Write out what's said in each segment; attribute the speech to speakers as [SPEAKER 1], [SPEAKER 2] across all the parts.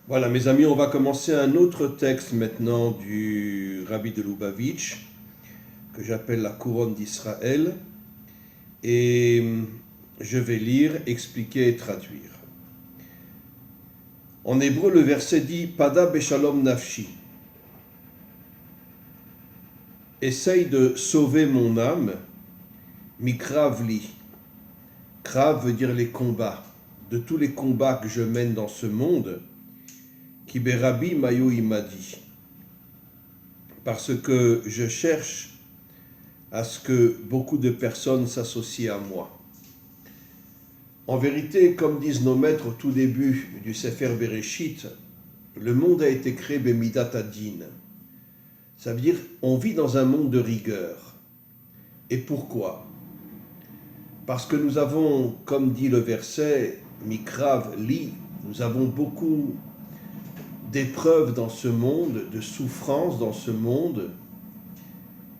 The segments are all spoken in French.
[SPEAKER 1] Voilà, mes amis, on va commencer un autre texte maintenant du Rabbi de Lubavitch, que j'appelle la couronne d'Israël, et je vais lire, expliquer et traduire. En hébreu, le verset dit Pada beshalom nafshi. Essaye de sauver mon âme, mikrav li. Krav veut dire les combats. De tous les combats que je mène dans ce monde, Kiberabi mayo imadi. Parce que je cherche à ce que beaucoup de personnes s'associent à moi. En vérité, comme disent nos maîtres au tout début du Sefer Bereshit, le monde a été créé bemidat adin. Ça veut dire on vit dans un monde de rigueur. Et pourquoi? Parce que nous avons, comme dit le verset, mikrav li, nous avons beaucoup d'épreuves dans ce monde, de souffrances dans ce monde.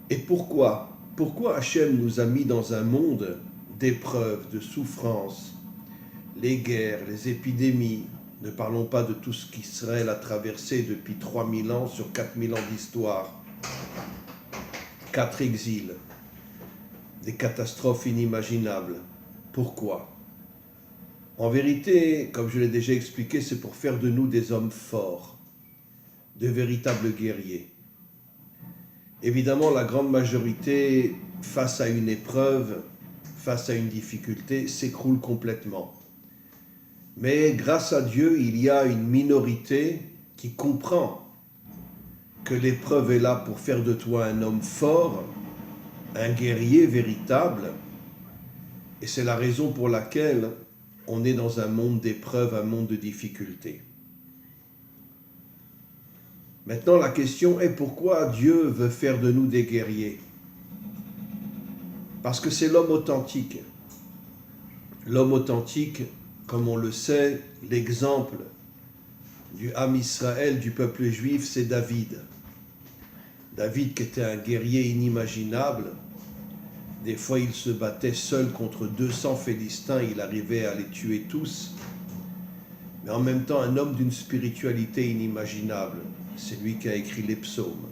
[SPEAKER 1] Et pourquoi? Pourquoi Hachem nous a mis dans un monde d'épreuves, de souffrances, les guerres, les épidémies, ne parlons pas de tout ce qu'Israël a traversé depuis 3000 ans sur 4000 ans d'histoire, 4 exils, des catastrophes inimaginables. Pourquoi? En vérité, comme je l'ai déjà expliqué, c'est pour faire de nous des hommes forts, de véritables guerriers. Évidemment, la grande majorité, face à une épreuve, face à une difficulté, s'écroule complètement. Mais grâce à Dieu, il y a une minorité qui comprend que l'épreuve est là pour faire de toi un homme fort, un guerrier véritable. Et c'est la raison pour laquelle on est dans un monde d'épreuves, un monde de difficultés. Maintenant, la question est pourquoi Dieu veut faire de nous des guerriers? Parce que c'est l'homme authentique. L'homme authentique, comme on le sait, l'exemple du Ham Israël, du peuple juif, c'est David. David qui était un guerrier inimaginable. Des fois, il se battait seul contre 200 Philistins, il arrivait à les tuer tous. Mais en même temps, un homme d'une spiritualité inimaginable. C'est lui qui a écrit les psaumes.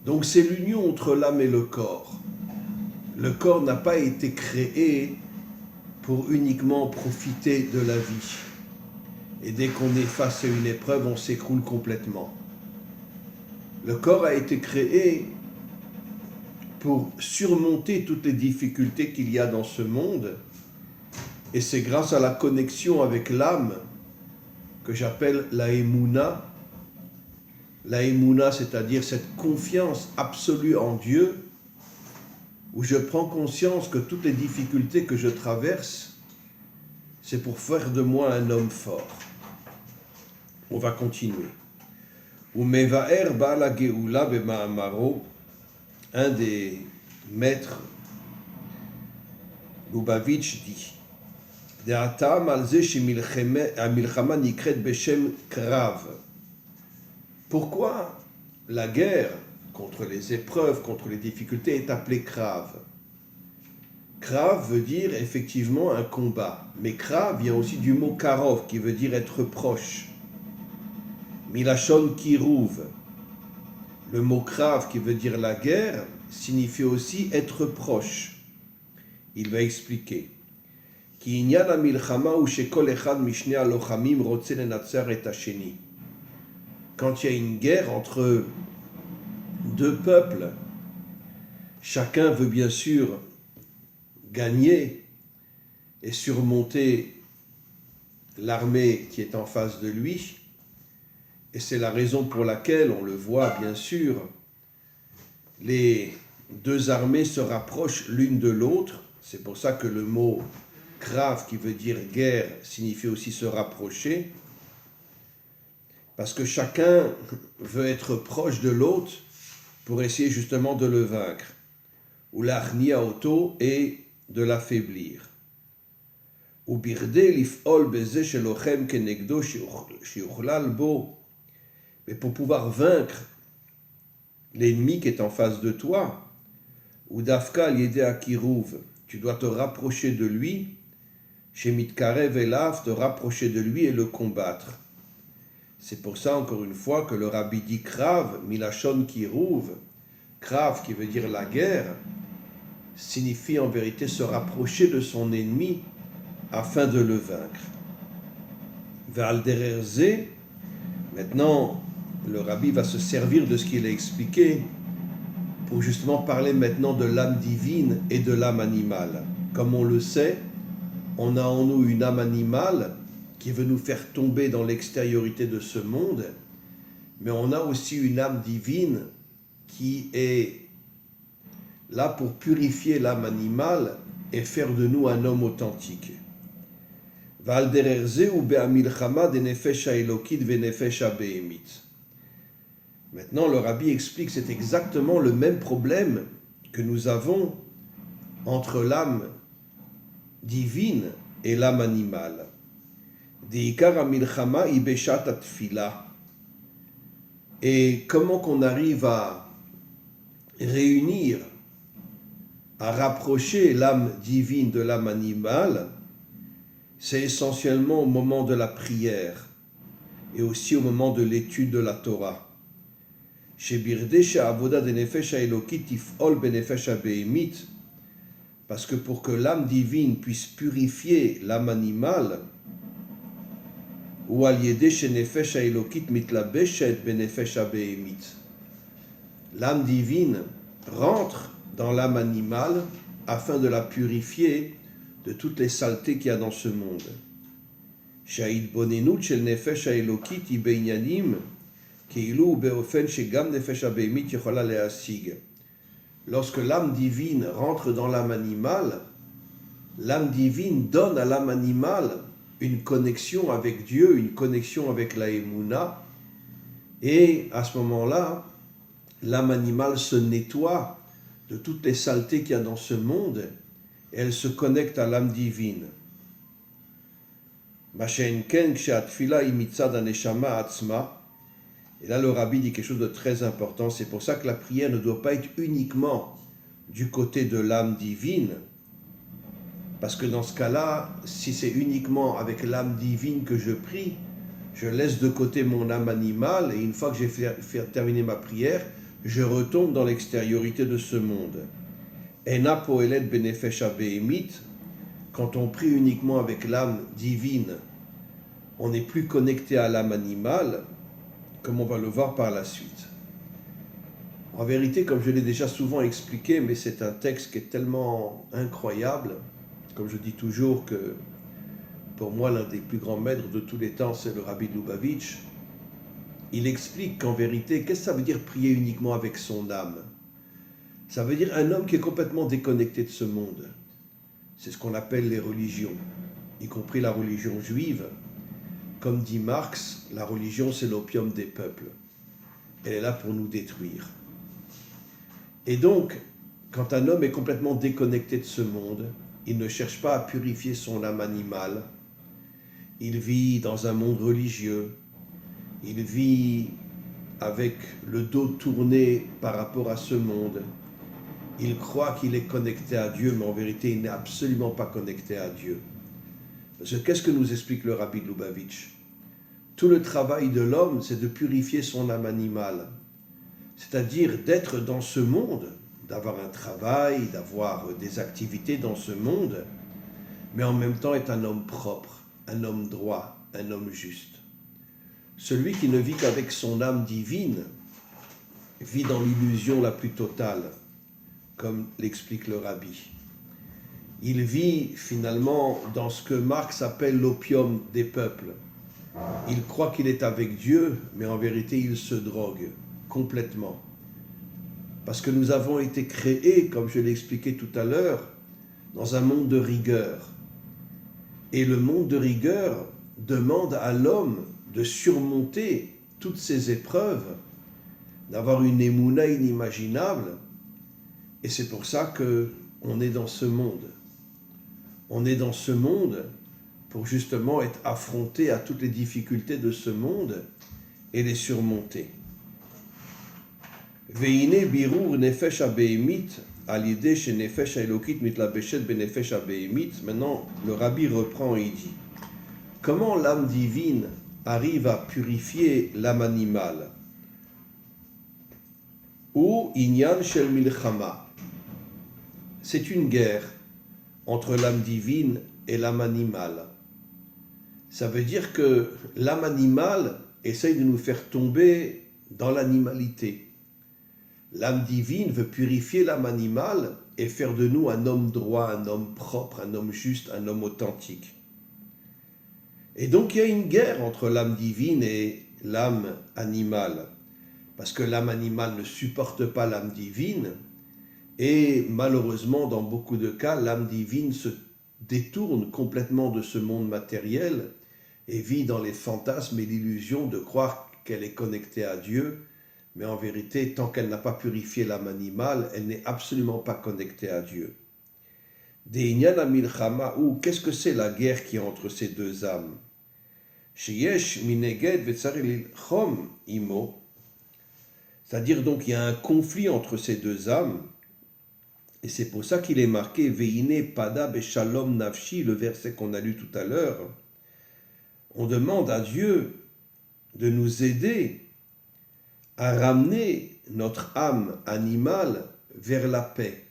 [SPEAKER 1] Donc c'est l'union entre l'âme et le corps. Le corps n'a pas été créé pour uniquement profiter de la vie. Et dès qu'on est face à une épreuve, on s'écroule complètement. Le corps a été créé pour surmonter toutes les difficultés qu'il y a dans ce monde. Et c'est grâce à la connexion avec l'âme que j'appelle la Emouna. La Emouna, c'est-à-dire cette confiance absolue en Dieu, où je prends conscience que toutes les difficultés que je traverse, c'est pour faire de moi un homme fort. On va continuer. Umevaer Baal Geoula b'Ma'amaro, un des maîtres, Lubavitch, dit De'atam al ze shemilchama nikret beshem krav. Pourquoi la guerre contre les épreuves, contre les difficultés est appelée krav? Krav veut dire effectivement un combat, mais krav vient aussi du mot karov qui veut dire être proche. Milachon kirouv, le mot krav qui veut dire la guerre signifie aussi être proche. Il va expliquer. Ki inyan hamilchama hu shekol echad mishnei halochamim rotze lenatzar et hasheni. Quand il y a une guerre entre deux peuples, chacun veut bien sûr gagner et surmonter l'armée qui est en face de lui. Et c'est la raison pour laquelle, on le voit bien sûr, les deux armées se rapprochent l'une de l'autre. C'est pour ça que le mot « krav » qui veut dire « guerre » signifie aussi se rapprocher. Parce que chacun veut être proche de l'autre pour essayer justement de le vaincre. Ou l'arnia auto et de l'affaiblir. Ou birde lif'ol beze shelochem kenegdo shiuchlal bo. Mais pour pouvoir vaincre l'ennemi qui est en face de toi, ou dafka yede akirouv, tu dois te rapprocher de lui, chez mitkarev elav, te rapprocher de lui et le combattre. C'est pour ça, encore une fois, que le rabbi dit Krav, Milachon Kirouv, Krav qui veut dire la guerre, signifie en vérité se rapprocher de son ennemi afin de le vaincre. Ve'al derer ze, maintenant, le rabbi va se servir de ce qu'il a expliqué pour justement parler maintenant de l'âme divine et de l'âme animale. Comme on le sait, on a en nous une âme animale qui veut nous faire tomber dans l'extériorité de ce monde, mais on a aussi une âme divine qui est là pour purifier l'âme animale et faire de nous un homme authentique. Ve'al derer ze hu be'amilchama de nefesh ha'elokit ve'nefesh ha'behemit. Maintenant, le rabbi explique que c'est exactement le même problème que nous avons entre l'âme divine et l'âme animale. Deikar hamilchama hi beshat hatfila. Et comment qu'on arrive à réunir, à rapprocher l'âme divine de l'âme animale, c'est essentiellement au moment de la prière et aussi au moment de l'étude de la Torah. Parce que pour que l'âme divine puisse purifier l'âme animale, l'âme divine rentre dans l'âme animale afin de la purifier de toutes les saletés qu'il y a dans ce monde. Lorsque l'âme divine rentre dans l'âme animale, l'âme divine donne à l'âme animale une connexion avec Dieu, une connexion avec la Emouna, et à ce moment-là, l'âme animale se nettoie de toutes les saletés qu'il y a dans ce monde, et elle se connecte à l'âme divine. Et là, le rabbi dit quelque chose de très important. C'est pour ça que la prière ne doit pas être uniquement du côté de l'âme divine. Parce que dans ce cas-là, si c'est uniquement avec l'âme divine que je prie, je laisse de côté mon âme animale et une fois que j'ai fait terminer ma prière, je retombe dans l'extériorité de ce monde. Ena poelet benefesh habehemit. Quand on prie uniquement avec l'âme divine, on n'est plus connecté à l'âme animale, comme on va le voir par la suite. En vérité, comme je l'ai déjà souvent expliqué, mais c'est un texte qui est tellement incroyable, comme je dis toujours que pour moi, l'un des plus grands maîtres de tous les temps, c'est le Rabbi de Lubavitch. Il explique qu'en vérité, qu'est-ce que ça veut dire prier uniquement avec son âme? Ça veut dire un homme qui est complètement déconnecté de ce monde. C'est ce qu'on appelle les religions, y compris la religion juive. Comme dit Marx, la religion, c'est l'opium des peuples. Elle est là pour nous détruire. Et donc, quand un homme est complètement déconnecté de ce monde, il ne cherche pas à purifier son âme animale. Il vit dans un monde religieux. Il vit avec le dos tourné par rapport à ce monde. Il croit qu'il est connecté à Dieu, mais en vérité, il n'est absolument pas connecté à Dieu. Parce que qu'est-ce que nous explique le Rabbi de Lubavitch? Tout le travail de l'homme, c'est de purifier son âme animale. C'est-à-dire d'être dans ce monde, d'avoir un travail, d'avoir des activités dans ce monde, mais en même temps être un homme propre, un homme droit, un homme juste. Celui qui ne vit qu'avec son âme divine vit dans l'illusion la plus totale, comme l'explique le Rabbi. Il vit finalement dans ce que Marx appelle l'opium des peuples. Il croit qu'il est avec Dieu, mais en vérité il se drogue complètement. Parce que nous avons été créés, comme je l'ai expliqué tout à l'heure, dans un monde de rigueur. Et le monde de rigueur demande à l'homme de surmonter toutes ces épreuves, d'avoir une émouna inimaginable. Et c'est pour ça qu'on est dans ce monde. On est dans ce monde pour justement être affronté à toutes les difficultés de ce monde et les surmonter. Veine birur nefesh habehemit al yideh shenefesh haelokit mitlabeshet benefesh habehemit. Maintenant, le Rabbi reprend et il dit comment l'âme divine arrive à purifier l'âme animale. Ou Inyan Shel Milchama. C'est une guerre entre l'âme divine et l'âme animale. Ça veut dire que l'âme animale essaye de nous faire tomber dans l'animalité. L'âme divine veut purifier l'âme animale et faire de nous un homme droit, un homme propre, un homme juste, un homme authentique. Et donc il y a une guerre entre l'âme divine et l'âme animale, parce que l'âme animale ne supporte pas l'âme divine, et malheureusement dans beaucoup de cas, l'âme divine se détourne complètement de ce monde matériel et vit dans les fantasmes et l'illusion de croire qu'elle est connectée à Dieu, mais en vérité, tant qu'elle n'a pas purifié l'âme animale, elle n'est absolument pas connectée à Dieu. De'inyan milchama, ou qu'est-ce que c'est la guerre qui est entre ces deux âmes? Sheyesh mineged vetzarich lilchom imo, c'est-à-dire donc il y a un conflit entre ces deux âmes, et c'est pour ça qu'il est marqué Veine pada beshalom nafshi, le verset qu'on a lu tout à l'heure. On demande à Dieu de nous aider à ramener notre âme animale vers la paix.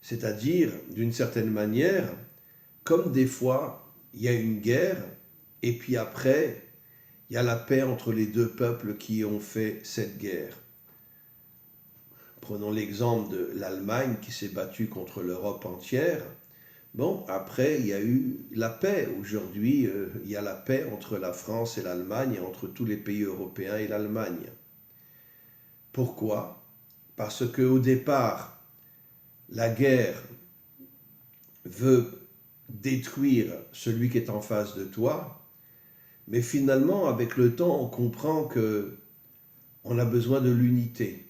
[SPEAKER 1] C'est-à-dire, d'une certaine manière, comme des fois, il y a une guerre, et puis après, il y a la paix entre les deux peuples qui ont fait cette guerre. Prenons l'exemple de l'Allemagne qui s'est battue contre l'Europe entière. Bon, après, il y a eu la paix. Aujourd'hui, il y a la paix entre la France et l'Allemagne, et entre tous les pays européens et l'Allemagne. Pourquoi? Parce qu'au départ, la guerre veut détruire celui qui est en face de toi, mais finalement, avec le temps, on comprend qu'on a besoin de l'unité.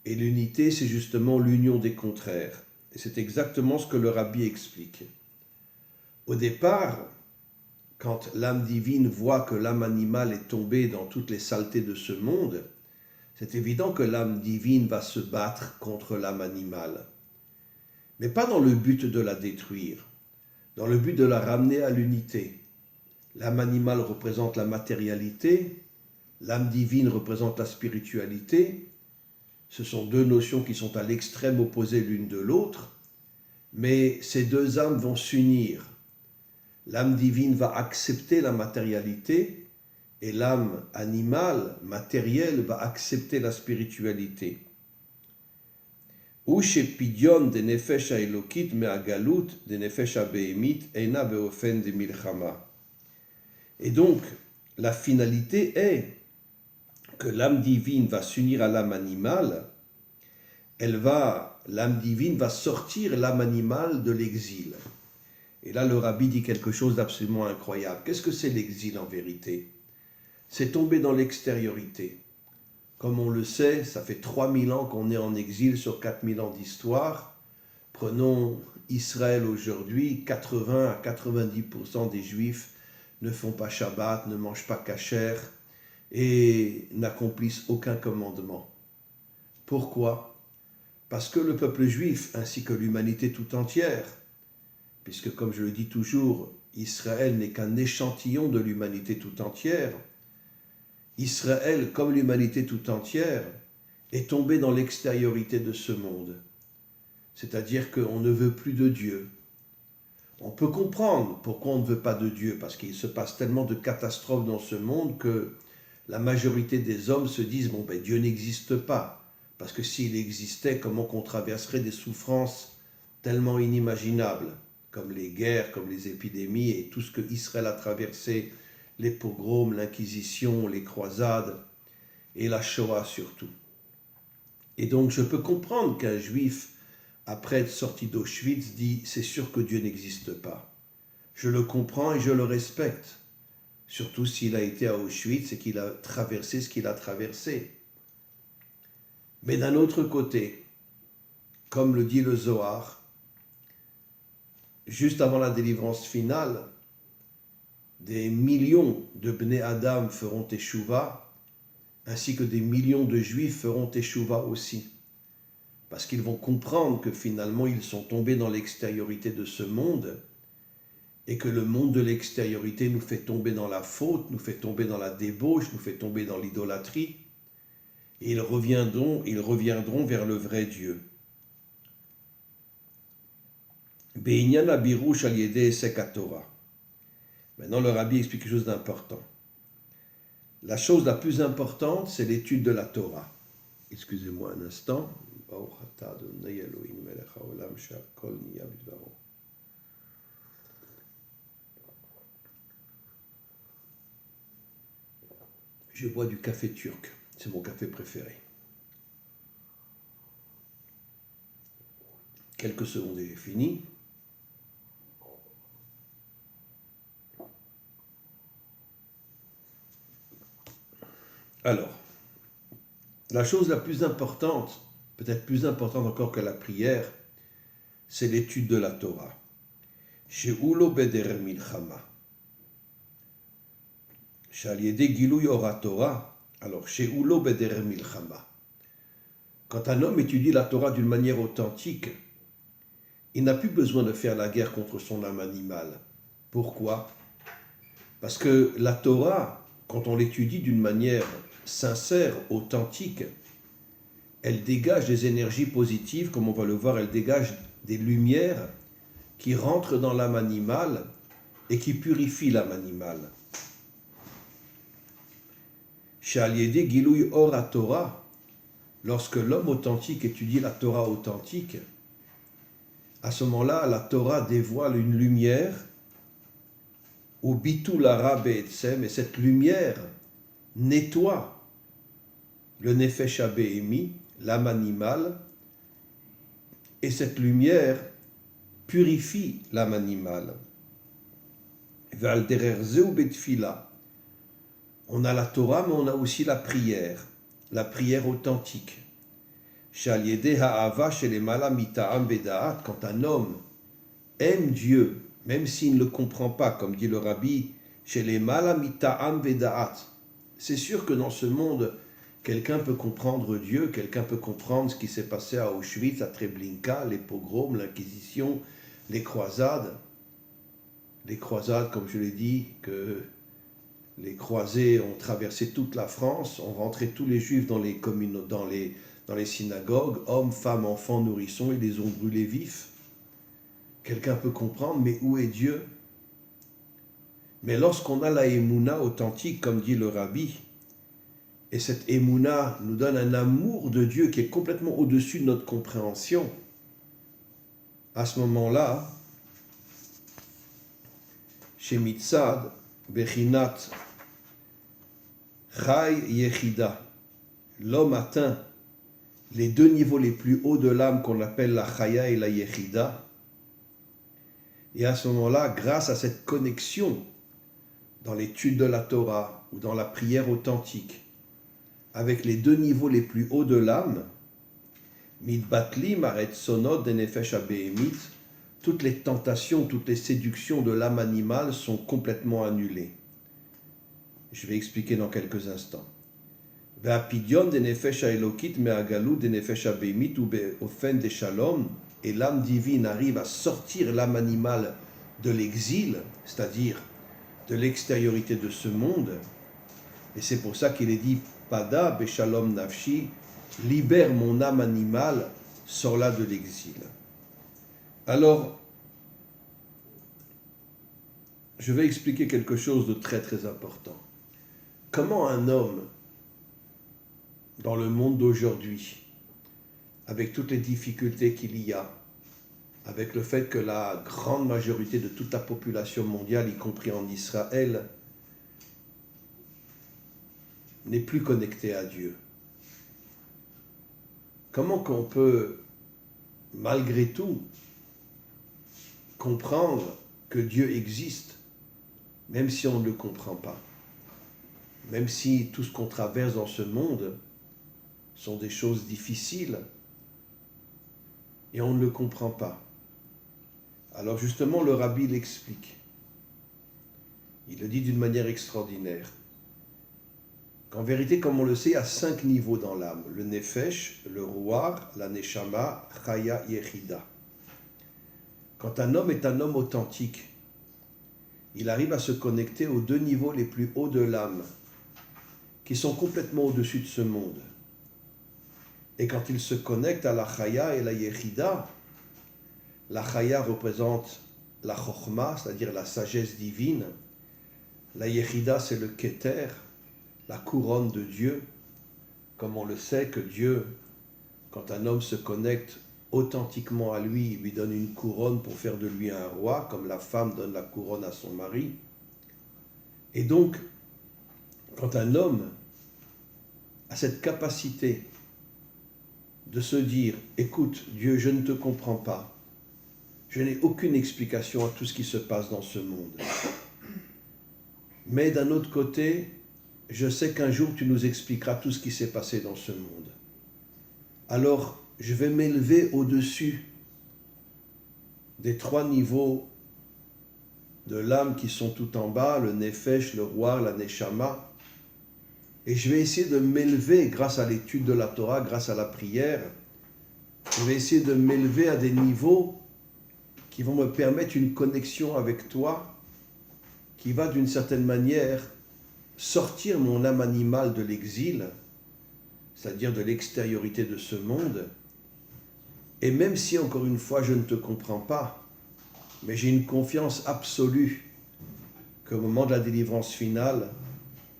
[SPEAKER 1] Et l'unité, c'est justement l'union des contraires. Et c'est exactement ce que le rabbi explique. Au départ, quand l'âme divine voit que l'âme animale est tombée dans toutes les saletés de ce monde, c'est évident que l'âme divine va se battre contre l'âme animale. Mais pas dans le but de la détruire, dans le but de la ramener à l'unité. L'âme animale représente la matérialité, l'âme divine représente la spiritualité. Ce sont deux notions qui sont à l'extrême opposé l'une de l'autre, mais ces deux âmes vont s'unir. L'âme divine va accepter la matérialité, et l'âme animale, matérielle, va accepter la spiritualité. Ou chez Pidion de Nefesh Elokit me'agalut de Nefesh Behemit eina beofen de milchama. Et donc, la finalité est que l'âme divine va s'unir à l'âme animale, l'âme divine va sortir l'âme animale de l'exil. Et là, le rabbi dit quelque chose d'absolument incroyable. Qu'est-ce que c'est l'exil en vérité? C'est tomber dans l'extériorité. Comme on le sait, ça fait 3000 ans qu'on est en exil sur 4000 ans d'histoire. Prenons Israël aujourd'hui, 80 à 90% des Juifs ne font pas Shabbat, ne mangent pas kasher et n'accomplissent aucun commandement. Pourquoi? Parce que le peuple juif, ainsi que l'humanité tout entière, puisque comme je le dis toujours, Israël n'est qu'un échantillon de l'humanité tout entière, Israël, comme l'humanité tout entière, est tombé dans l'extériorité de ce monde. C'est-à-dire qu'on ne veut plus de Dieu. On peut comprendre pourquoi on ne veut pas de Dieu, parce qu'il se passe tellement de catastrophes dans ce monde que la majorité des hommes se disent « Dieu n'existe pas ». Parce que s'il existait, comment qu'on traverserait des souffrances tellement inimaginables, comme les guerres, comme les épidémies et tout ce que Israël a traversé, les pogroms, l'Inquisition, les croisades et la Shoah surtout. Et donc je peux comprendre qu'un juif, après être sorti d'Auschwitz, dit « c'est sûr que Dieu n'existe pas ». Je le comprends et je le respecte, surtout s'il a été à Auschwitz et qu'il a traversé ce qu'il a traversé. Mais d'un autre côté, comme le dit le Zohar, juste avant la délivrance finale, des millions de Bnei Adam feront Teshuvah, ainsi que des millions de Juifs feront Teshuvah aussi. Parce qu'ils vont comprendre que finalement ils sont tombés dans l'extériorité de ce monde et que le monde de l'extériorité nous fait tomber dans la faute, nous fait tomber dans la débauche, nous fait tomber dans l'idolâtrie, et ils reviendront vers le vrai Dieu. Be'inyan habirush al yedei esek haTorah. Maintenant, le rabbi explique quelque chose d'important. La chose la plus importante, c'est l'étude de la Torah. Excusez-moi un instant. Je bois du café turc. C'est mon café préféré. Quelques secondes et j'ai fini. Alors, la chose la plus importante, peut-être plus importante encore que la prière, c'est l'étude de la Torah. She'ulo beder milchama. She'al-yedei gilui ora Torah. Alors, she'ulo beder milchama. Quand un homme étudie la Torah d'une manière authentique, il n'a plus besoin de faire la guerre contre son âme animale. Pourquoi? Parce que la Torah, quand on l'étudie d'une manière sincère, authentique, elle dégage des énergies positives, comme on va le voir, elle dégage des lumières qui rentrent dans l'âme animale et qui purifient l'âme animale. She'al yedei gilui or haTorah, lorsque l'homme authentique étudie la Torah authentique, à ce moment-là, la Torah dévoile une lumière, au bitul hara be'etzem, et cette lumière nettoie le nefesh habehemi, l'âme animale, et cette lumière purifie l'âme animale. Ve'al derer zeu betfila. On a la Torah, mais on a aussi la prière authentique. She'al yedei ha'ava shelemala mita'am ve'da'at. Quand un homme aime Dieu, même s'il ne le comprend pas, comme dit le rabbi, shelemala mita'am ve'da'at. C'est sûr que dans ce monde, quelqu'un peut comprendre Dieu, quelqu'un peut comprendre ce qui s'est passé à Auschwitz, à Treblinka, les pogroms, l'Inquisition, les croisades. Les croisades, comme je l'ai dit, que les croisés ont traversé toute la France, ont rentré tous les juifs dans les synagogues, hommes, femmes, enfants, nourrissons, ils les ont brûlés vifs. Quelqu'un peut comprendre, mais où est Dieu? Mais lorsqu'on a la émouna authentique, comme dit le rabbi, et cette émouna nous donne un amour de Dieu qui est complètement au-dessus de notre compréhension, à ce moment-là, chez Mitzad, Bechinat, Chai Yechida, l'homme atteint les deux niveaux les plus hauts de l'âme qu'on appelle la Chaya et la Yechida. Et à ce moment-là, grâce à cette connexion dans l'étude de la Torah ou dans la prière authentique, avec les deux niveaux les plus hauts de l'âme, Mitbatli Maret Sonot de Nefesh Habehemit, toutes les tentations, toutes les séductions de l'âme animale sont complètement annulées. Je vais expliquer dans quelques instants. Ve'apidion de Nefesh Haelokit me'agalut de Nefesh Habehemit ou be'ofen de Shalom, et l'âme divine arrive à sortir l'âme animale de l'exil, c'est-à-dire de l'extériorité de ce monde, et c'est pour ça qu'il est dit Pada Beshalom Nafshi, libère mon âme animale, sors-la de l'exil. Alors, je vais expliquer quelque chose de très très important. Comment un homme, dans le monde d'aujourd'hui, avec toutes les difficultés qu'il y a, avec le fait que la grande majorité de toute la population mondiale, y compris en Israël, n'est plus connectée à Dieu. Comment qu'on peut, malgré tout, comprendre que Dieu existe, même si on ne le comprend pas, même si tout ce qu'on traverse dans ce monde sont des choses difficiles et on ne le comprend pas. Alors justement, le rabbi l'explique. Il le dit d'une manière extraordinaire. Qu'en vérité, comme on le sait, il y a 5 niveaux dans l'âme. Le nefesh, le ruach, la neshama, chaya, yechida. Quand un homme est un homme authentique, il arrive à se connecter aux deux niveaux les plus hauts de l'âme, qui sont complètement au-dessus de ce monde. Et quand il se connecte à la Chaya et la Yechida, la Chaya représente la Chokhma, c'est-à-dire la sagesse divine. La Yechida, c'est le Keter, la couronne de Dieu. Comme on le sait que Dieu, quand un homme se connecte authentiquement à lui, il lui donne une couronne pour faire de lui un roi, comme la femme donne la couronne à son mari. Et donc, quand un homme a cette capacité de se dire « Écoute, Dieu, je ne te comprends pas. Je n'ai aucune explication à tout ce qui se passe dans ce monde. Mais d'un autre côté, je sais qu'un jour tu nous expliqueras tout ce qui s'est passé dans ce monde. Alors, je vais m'élever au-dessus des trois niveaux de l'âme qui sont tout en bas, le Nefesh, le Roi, la Neshama, et je vais essayer de m'élever grâce à l'étude de la Torah, grâce à la prière. Je vais essayer de m'élever à des niveaux qui vont me permettre une connexion avec toi, qui va d'une certaine manière sortir mon âme animale de l'exil, c'est-à-dire de l'extériorité de ce monde. Et même si, encore une fois, je ne te comprends pas, mais j'ai une confiance absolue qu'au moment de la délivrance finale,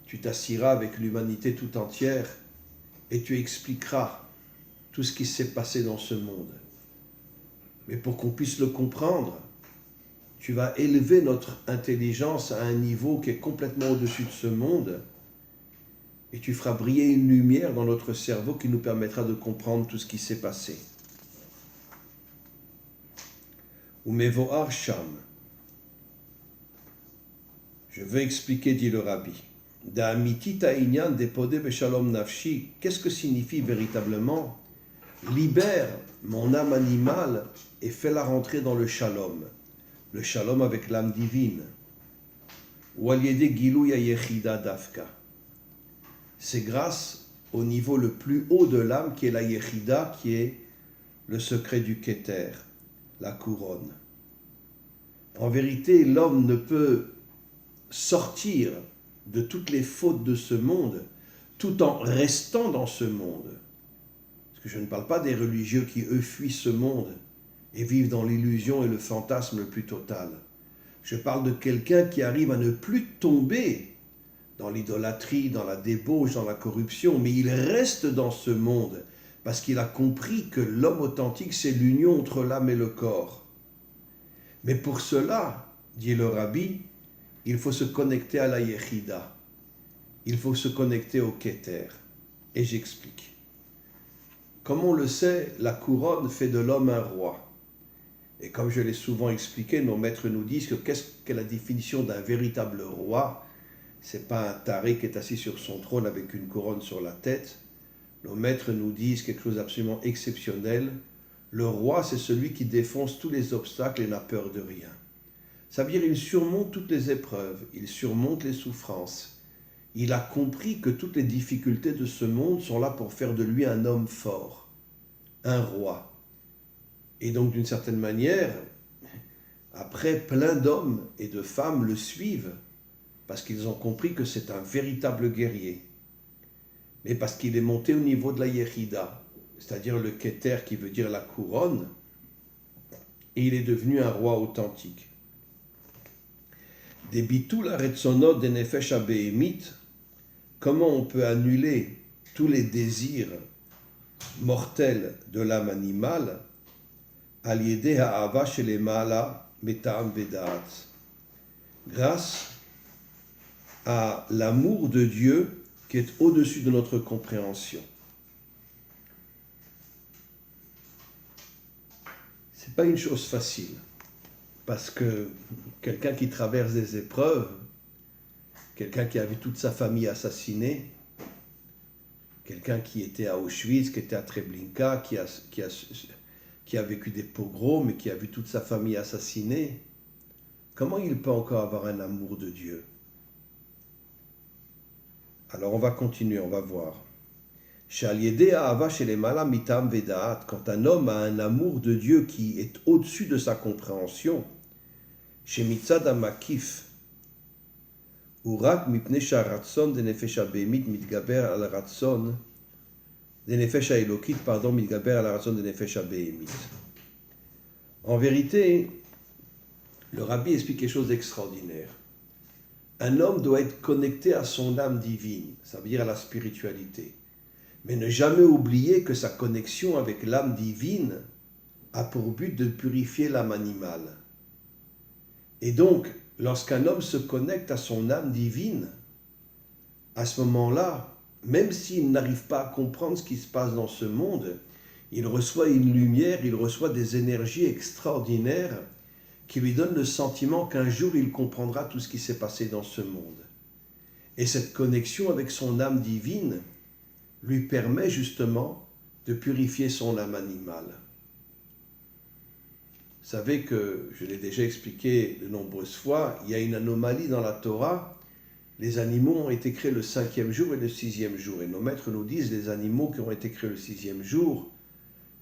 [SPEAKER 1] tu t'assiras avec l'humanité tout entière et tu expliqueras tout ce qui s'est passé dans ce monde. Mais pour qu'on puisse le comprendre, tu vas élever notre intelligence à un niveau qui est complètement au-dessus de ce monde et tu feras briller une lumière dans notre cerveau qui nous permettra de comprendre tout ce qui s'est passé. Umevoar Sham. Je vais expliquer, dit le Rabbi. Qu'est-ce que signifie véritablement? Libère mon âme animale et fais-la rentrer dans le shalom avec l'âme divine. C'est grâce au niveau le plus haut de l'âme qui est la yechida, qui est le secret du Keter, la couronne. En vérité, l'homme ne peut sortir de toutes les fautes de ce monde tout en restant dans ce monde. Parce que je ne parle pas des religieux qui, eux, fuient ce monde et vivent dans l'illusion et le fantasme le plus total. Je parle de quelqu'un qui arrive à ne plus tomber dans l'idolâtrie, dans la débauche, dans la corruption, mais il reste dans ce monde parce qu'il a compris que l'homme authentique, c'est l'union entre l'âme et le corps. Mais pour cela, dit le Rabbi, il faut se connecter à la Yechida. Il faut se connecter au Keter. Et j'explique. Comme on le sait, la couronne fait de l'homme un roi. Et comme je l'ai souvent expliqué, nos maîtres nous disent que qu'est-ce qu'est la définition d'un véritable roi? C'est pas un taré qui est assis sur son trône avec une couronne sur la tête. Nos maîtres nous disent quelque chose d'absolument exceptionnel. Le roi, c'est celui qui défonce tous les obstacles et n'a peur de rien. Ça veut dire qu'il surmonte toutes les épreuves, il surmonte les souffrances. Il a compris que toutes les difficultés de ce monde sont là pour faire de lui un homme fort, un roi. Et donc, d'une certaine manière, après, plein d'hommes et de femmes le suivent parce qu'ils ont compris que c'est un véritable guerrier. Mais parce qu'il est monté au niveau de la Yechida, c'est-à-dire le Keter qui veut dire la couronne, et il est devenu un roi authentique. Des bitul aretzonot de nefesh abehemit, comment on peut annuler tous les désirs mortels de l'âme animale, al yedeh ha'ava shelemala metam vedat, grâce à l'amour de Dieu qui est au-dessus de notre compréhension. C'est pas une chose facile. Parce que quelqu'un qui traverse des épreuves, quelqu'un qui a vu toute sa famille assassinée, quelqu'un qui était à Auschwitz, qui était à Treblinka, qui a vécu des pogroms, mais qui a vu toute sa famille assassinée, comment il peut encore avoir un amour de Dieu? Alors on va continuer, on va voir. Quand un homme a un amour de Dieu qui est au-dessus de sa compréhension, chez Mitzad Amakif, Urak mipnei sharatson de nefesh habehemit mitgaber al ratson de nefesh haelokit, mitgaber al ratson de nefesh habehemit. En vérité, le rabbi explique quelque chose d'extraordinaire. Un homme doit être connecté à son âme divine, ça veut dire à la spiritualité. Mais ne jamais oublier que sa connexion avec l'âme divine a pour but de purifier l'âme animale. Et donc, lorsqu'un homme se connecte à son âme divine, à ce moment-là, même s'il n'arrive pas à comprendre ce qui se passe dans ce monde, il reçoit une lumière, il reçoit des énergies extraordinaires qui lui donnent le sentiment qu'un jour il comprendra tout ce qui s'est passé dans ce monde. Et cette connexion avec son âme divine lui permet justement de purifier son âme animale. Vous savez que, je l'ai déjà expliqué de nombreuses fois, il y a une anomalie dans la Torah. Les animaux ont été créés le 5e jour et le 6e jour. Et nos maîtres nous disent que les animaux qui ont été créés le 6e jour,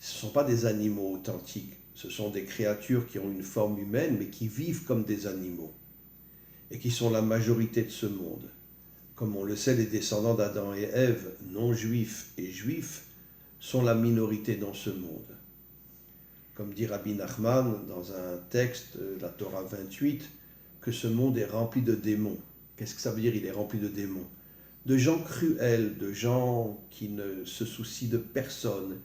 [SPEAKER 1] ce ne sont pas des animaux authentiques. Ce sont des créatures qui ont une forme humaine, mais qui vivent comme des animaux. Et qui sont la majorité de ce monde. Comme on le sait, les descendants d'Adam et Ève, non-juifs et juifs, sont la minorité dans ce monde. Comme dit Rabbi Nachman dans un texte de la Torah 28, que ce monde est rempli de démons. Qu'est-ce que ça veut dire, il est rempli de démons? De gens cruels, de gens qui ne se soucient de personne,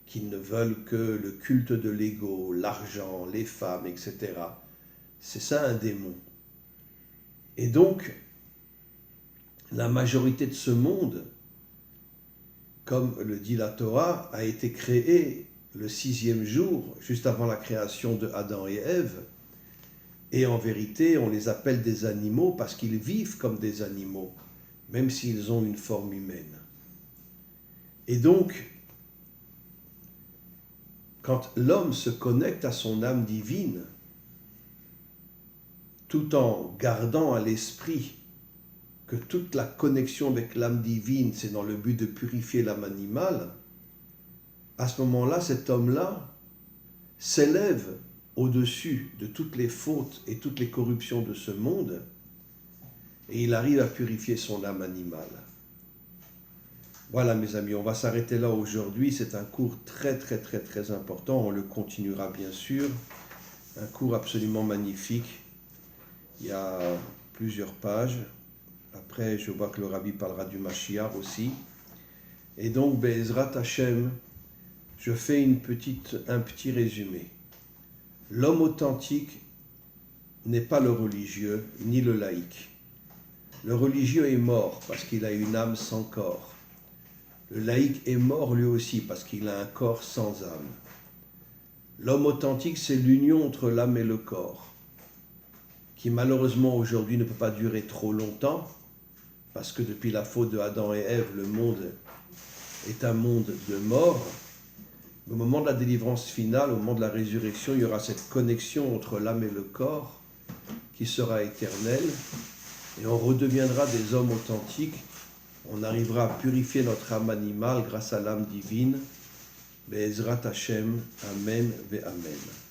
[SPEAKER 1] qui ne veulent que le culte de l'ego, l'argent, les femmes, etc. C'est ça un démon. Et donc, la majorité de ce monde, comme le dit la Torah, a été créée le 6e jour, juste avant la création de Adam et Ève. Et en vérité, on les appelle des animaux parce qu'ils vivent comme des animaux, même s'ils ont une forme humaine. Et donc, quand l'homme se connecte à son âme divine, tout en gardant à l'esprit que toute la connexion avec l'âme divine, c'est dans le but de purifier l'âme animale, à ce moment-là, cet homme-là s'élève au-dessus de toutes les fautes et toutes les corruptions de ce monde, et il arrive à purifier son âme animale. Voilà mes amis, on va s'arrêter là aujourd'hui. C'est un cours très important. On le continuera bien sûr. Un cours absolument magnifique. Il y a plusieurs pages. Après, je vois que le Rabbi parlera du Mashiach aussi. Et donc, Be'ezrat Hashem, je fais un petit résumé. L'homme authentique n'est pas le religieux, ni le laïc. Le religieux est mort parce qu'il a une âme sans corps. Le laïc est mort lui aussi parce qu'il a un corps sans âme. L'homme authentique, c'est l'union entre l'âme et le corps, qui malheureusement aujourd'hui ne peut pas durer trop longtemps, parce que depuis la faute de Adam et Ève, le monde est un monde de mort. Au moment de la délivrance finale, au moment de la résurrection, il y aura cette connexion entre l'âme et le corps qui sera éternelle, et on redeviendra des hommes authentiques. On arrivera à purifier notre âme animale grâce à l'âme divine. Be'ezrat Hashem, Amen ve Amen.